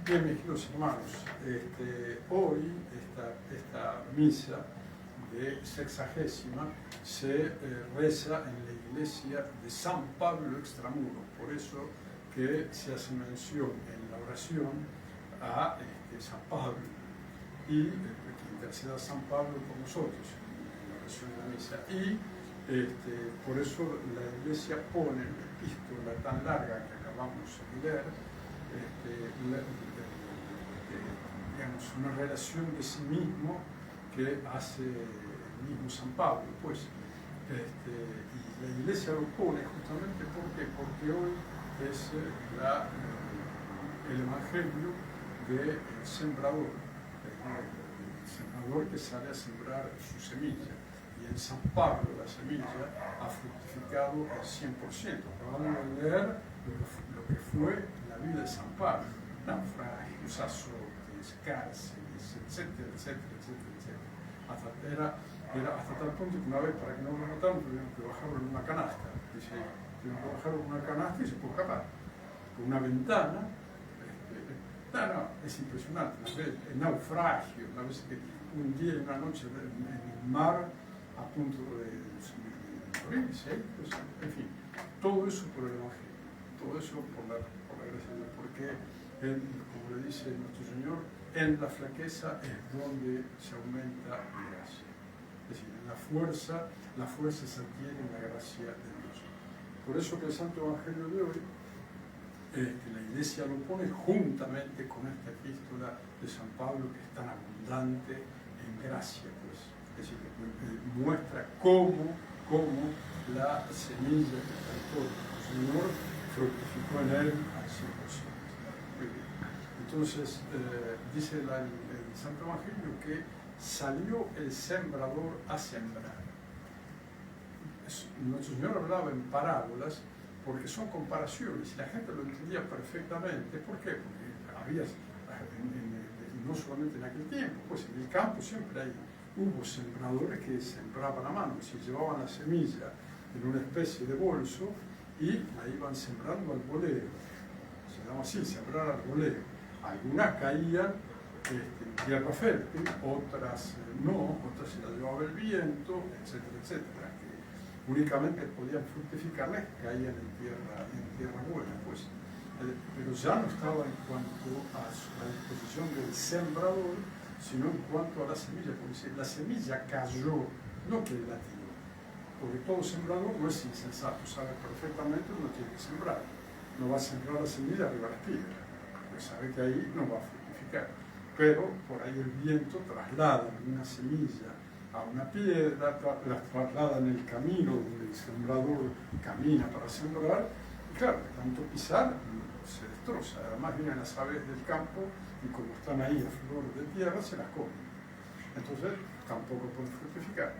Bien, mis queridos hermanos, hoy esta misa de sexagésima se reza en la iglesia de San Pablo Extramuros, por eso que se hace mención en la oración a San Pablo y que interceda San Pablo por nosotros en la oración de la misa. Y por eso la iglesia pone en la epístola tan larga que acabamos de leer, digamos, una relación de sí mismo que hace el mismo San Pablo, pues. Y la iglesia lo pone justamente porque hoy es el evangelio del sembrador, el sembrador que sale a sembrar su semilla. Y en San Pablo la semilla ha fructificado al 100%. Acabamos de leer lo que fue la vida de San Pablo: naufragios, azotes, cárceles, etcétera, etcétera, etcétera, etcétera. Hasta tal punto que una vez, para que no lo notaran, tuvieron que bajarlo en una canasta. Dice, tuvieron que bajarlo en una canasta y se pudo escapar. Con una ventana. Es impresionante. El naufragio, una vez que un día y una noche en el mar a punto de morirse, pues, en fin, todo eso por el Evangelio, todo eso por la gracia de Dios, porque él, como le dice nuestro Señor, en la flaqueza es donde se aumenta la gracia. Es decir, en la fuerza se adquiere en la gracia de Dios. Por eso que el Santo Evangelio de hoy, la Iglesia lo pone juntamente con esta epístola de San Pablo, que es tan abundante en gracia, pues. Es decir, que muestra cómo la semilla que plantó el Señor fructificó en él al 100%. Entonces, dice el Santo Evangelio que salió el sembrador a sembrar. Nuestro Señor hablaba en parábolas porque son comparaciones y la gente lo entendía perfectamente. ¿Por qué? Porque había, no solamente en aquel tiempo, pues en el campo siempre hubo sembradores que sembraban a mano, se llevaban la semilla en una especie de bolso y la iban sembrando al voleo. Se llama así, sembrar al voleo. Algunas caían en tierra fértil, otras no, otras se las llevaba el viento, etcétera, etcétera, que únicamente podían fructificarlas, caían en tierra buena, pues. Pero ya no estaba en cuanto a la disposición del sembrador, sino en cuanto a la semilla, porque la semilla cayó, no que la tiró, porque todo sembrador no es insensato, sabe perfectamente uno tiene que sembrar, no va a sembrar la semilla arriba de las piedras, porque sabe que ahí no va a fructificar, pero por ahí el viento traslada una semilla a una piedra, la traslada en el camino donde el sembrador camina para sembrar, y claro, de tanto pisar se destroza. Además vienen las aves del campo y como están ahí a flor de tierra se las comen. Entonces tampoco pueden fructificar.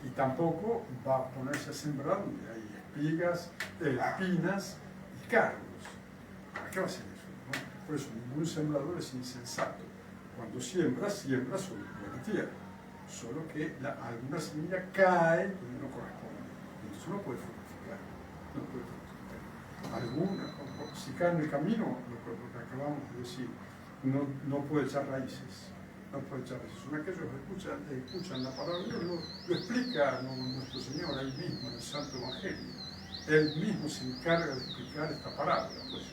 Y tampoco va a ponerse a sembrar donde hay espigas, espinas y cardos. ¿Para qué va a hacer eso? ¿No? Por eso ningún sembrador es insensato. Cuando siembra sobre buena tierra. Solo que alguna semilla cae donde no corresponde. Entonces no puede fructificar. No puede fructificar. Si cae en el camino, lo que acabamos de decir, no puede echar raíces. No puede echar raíces. Son aquellos que escuchan la palabra de Dios, lo explica nuestro Señor ahí mismo en el Santo Evangelio. Él mismo se encarga de explicar esta parábola, pues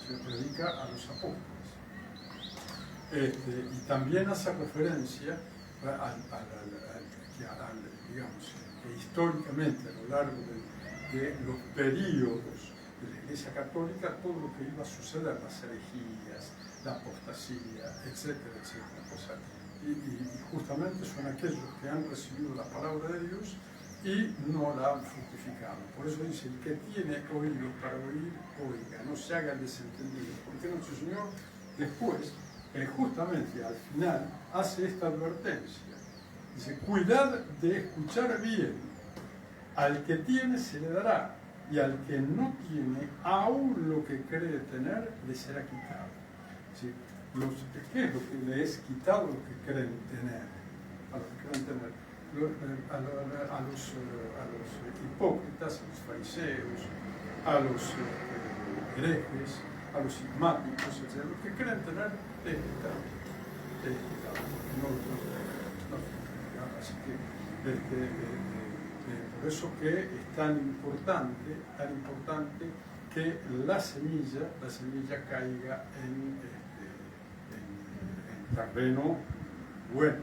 se predica a los apóstoles. Y también hace referencia digamos, que históricamente a lo largo de los periodos de la Iglesia Católica, todo lo que iba a suceder, las herejías, la apostasía, etcétera, etcétera. O sea, y justamente son aquellos que han recibido la palabra de Dios y no la han fructificado. Por eso dice, el que tiene oídos para oír, oiga, no se haga el desentendido. Porque nuestro Señor después, justamente al final, hace esta advertencia. Dice, cuidad de escuchar bien. Al que tiene se le dará, y al que no tiene, aún lo que cree tener, le será quitado. ¿Sí? ¿Qué es lo que le es quitado lo que creen tener? A los que creen tener. A los hipócritas, a los fariseos, a los herejes, a los sigmáticos, etc., los que creen tener así que por eso que es tan importante que la semilla caiga en terreno bueno,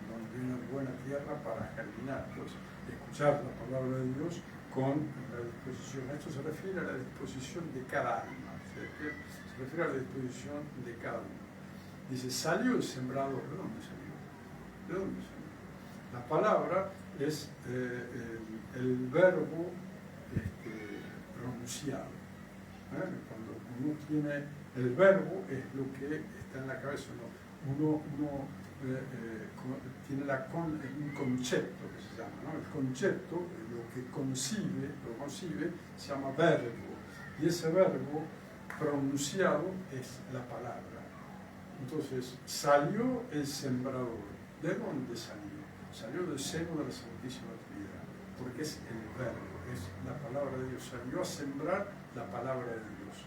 donde hay una buena tierra para germinar, pues escuchar la palabra de Dios con la disposición. Esto se refiere a la disposición de cada alma, se refiere a la disposición de cada uno. Dice, salió el sembrador. ¿De dónde salió? ¿De dónde salió? La palabra es el verbo pronunciado. Cuando uno tiene el verbo, es lo que está en la cabeza. Uno tiene un concepto que se llama, ¿no? El concepto, lo que concibe, se llama verbo. Y ese verbo pronunciado es la palabra. Entonces, salió el sembrador. ¿De dónde salió? Salió del seno de la Santísima Trinidad, porque es el verbo, es la palabra de Dios. Salió a sembrar la palabra de Dios.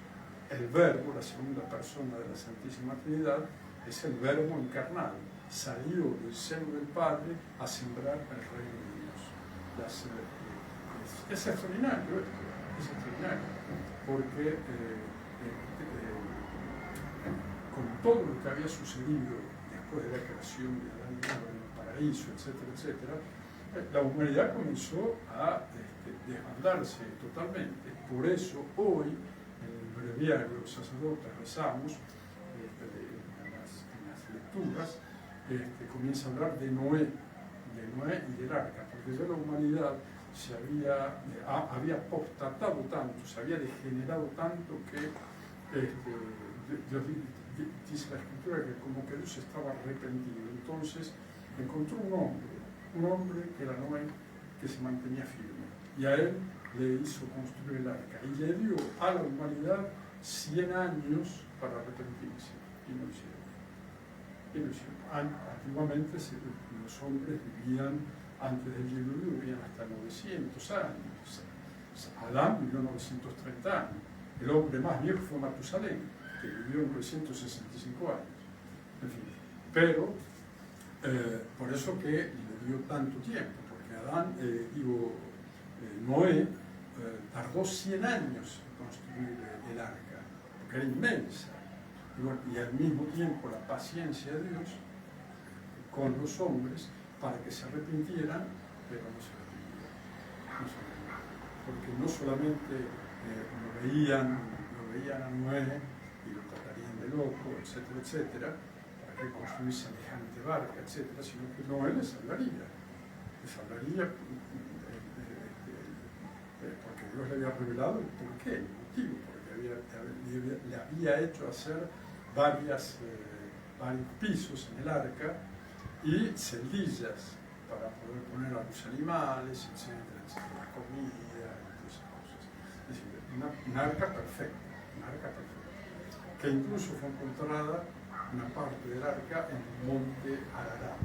El verbo, la segunda persona de la Santísima Trinidad, es el verbo encarnado. Salió del seno del Padre a sembrar el reino de Dios. Es extraordinario esto, es extraordinario, porque con todo lo que había sucedido después de la creación de Adán y Eva en el paraíso, etcétera, etcétera, la humanidad comenzó a desbandarse totalmente. Por eso hoy, en el breviario, los sacerdotes rezamos, en las lecturas, comienza a hablar de Noé y del arca, porque ya la humanidad se había apostatado tanto, se había degenerado tanto que Dios dice la Escritura que como que Dios estaba arrepentido. Entonces encontró un hombre que era Noé, que se mantenía firme, y a él le hizo construir el arca y le dio a la humanidad 100 años para arrepentirse, y no hicieron. Antiguamente los hombres vivían, antes del diluvio, vivían hasta 900 años. Adán vivió 930 años. El hombre más viejo fue Matusalén, que vivió 965 años. En fin, pero por eso que le dio tanto tiempo, porque Noé tardó 100 años en construir el arca, porque era inmensa. Y al mismo tiempo la paciencia de Dios con los hombres para que se arrepintieran, pero no se arrepintieran. Porque no solamente lo veían a Noé y lo tratarían de loco, etcétera, etcétera, para que construir semejante barca, etcétera, sino que Noé les hablaría porque Dios le había revelado el porqué, el motivo, porque le había hecho hacer varios pisos en el arca y celdillas para poder poner a los animales, etcétera, la comida y todas esas cosas. Es decir, una arca perfecta, que incluso fue encontrada una parte del arca en el monte Ararat.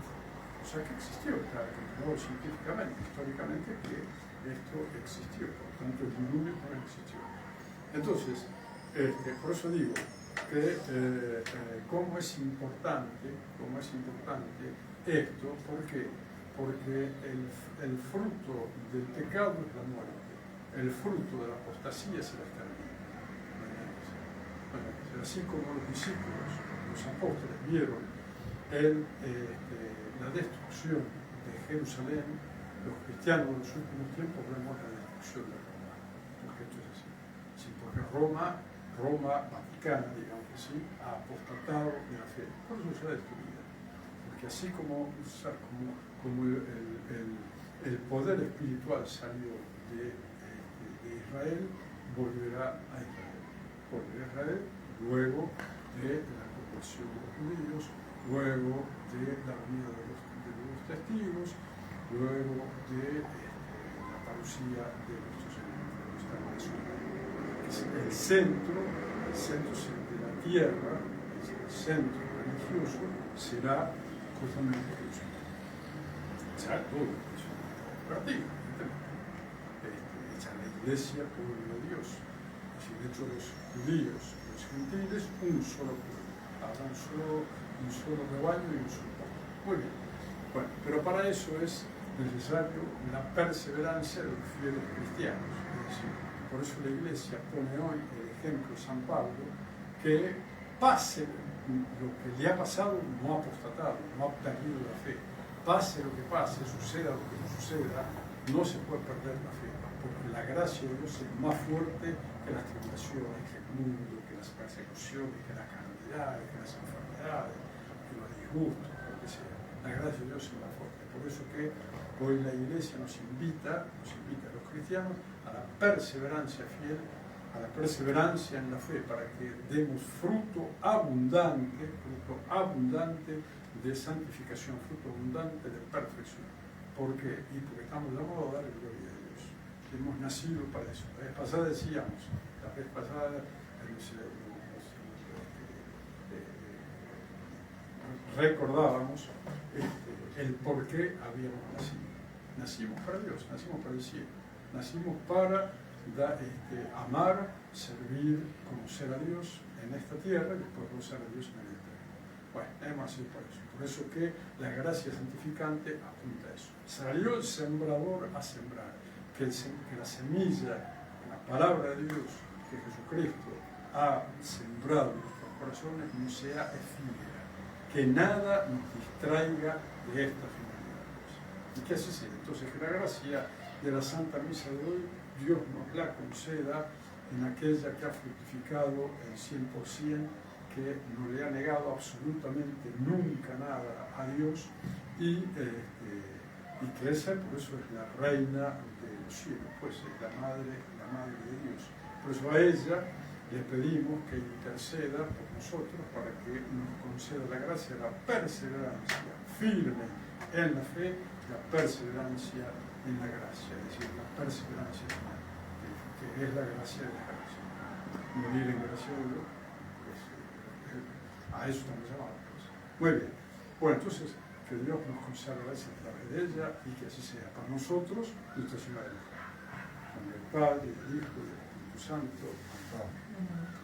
O sea que existió, claro, comprobado científicamente, históricamente, que esto existió, por tanto el diluvio no existió. Entonces, por eso digo que cómo es importante esto, ¿por qué? Porque el fruto del pecado es la muerte, el fruto de la apostasía es el exterminio. Así como los discípulos, los apóstoles, vieron la destrucción de Jerusalén, los cristianos en los últimos tiempos vemos la destrucción de Roma, porque esto es así. Sí, porque Roma Vaticana, digamos así, ha apostatado de la fe, por eso se ha destruido. Porque así como el poder espiritual salió de Israel, volverá a Israel, luego de la conversión de los judíos, luego de la venida de los testigos, luego de la parucía de nuestro Señor, el centro de la tierra, el centro religioso, será justamente Jerusalén. Será todo Jerusalén. Será la iglesia, pueblo de Dios. decir, de hecho los judíos y los gentiles, un solo pueblo, habrá un solo rebaño y un solo pueblo. Muy bien. Bueno, pero para eso es necesario la perseverancia de los fieles cristianos. Es decir, por eso la Iglesia pone hoy el ejemplo de San Pablo, que pase lo que le ha pasado, no ha apostatado, no ha perdido la fe. Pase lo que pase, suceda lo que no suceda, no se puede perder la fe, porque la gracia de Dios es más fuerte que las tribulaciones, que el mundo, que las persecuciones, que las calamidades, que las enfermedades, que los disgustos, lo que sea. La gracia de Dios es más fuerte. Por eso que hoy la Iglesia nos invita a los cristianos a la perseverancia fiel, a la perseverancia en la fe, para que demos fruto abundante de santificación, fruto abundante de perfección. ¿Por qué? Y porque estamos llamados a dar gloria a Dios. Hemos nacido para eso. La vez pasada decíamos, recordábamos el por qué habíamos nacido. Nacimos para Dios, nacimos para el cielo, nacimos para amar, servir, conocer a Dios en esta tierra y después conocer a Dios en el eterno. Bueno, hemos nacido por eso. Por eso que la gracia santificante apunta a eso. Salió el sembrador a sembrar, que la semilla, la palabra de Dios, que Jesucristo ha sembrado en nuestros corazones, no sea efímera, que nada nos distraiga de esta finalidad. ¿Y qué hace así? Entonces, que la gracia de la Santa Misa de hoy, Dios nos la conceda en aquella que ha fructificado el 100%, que no le ha negado absolutamente nunca nada a Dios y que esa por eso es la reina de los cielos, pues es la madre de Dios. Por eso a ella le pedimos que interceda por nosotros para que nos conceda la gracia, la perseverancia firme en la fe, la perseverancia en la gracia, es decir, la perseverancia final, que es la gracia de la gracia. Morir en gracia de Dios, pues, a eso estamos llamados. Pues. Muy bien. Bueno, entonces, que Dios nos conceda la gracia a través de ella y que así sea para nosotros, Nuestra Señora de la Con el Padre, el Hijo y el Espíritu Santo. Amén.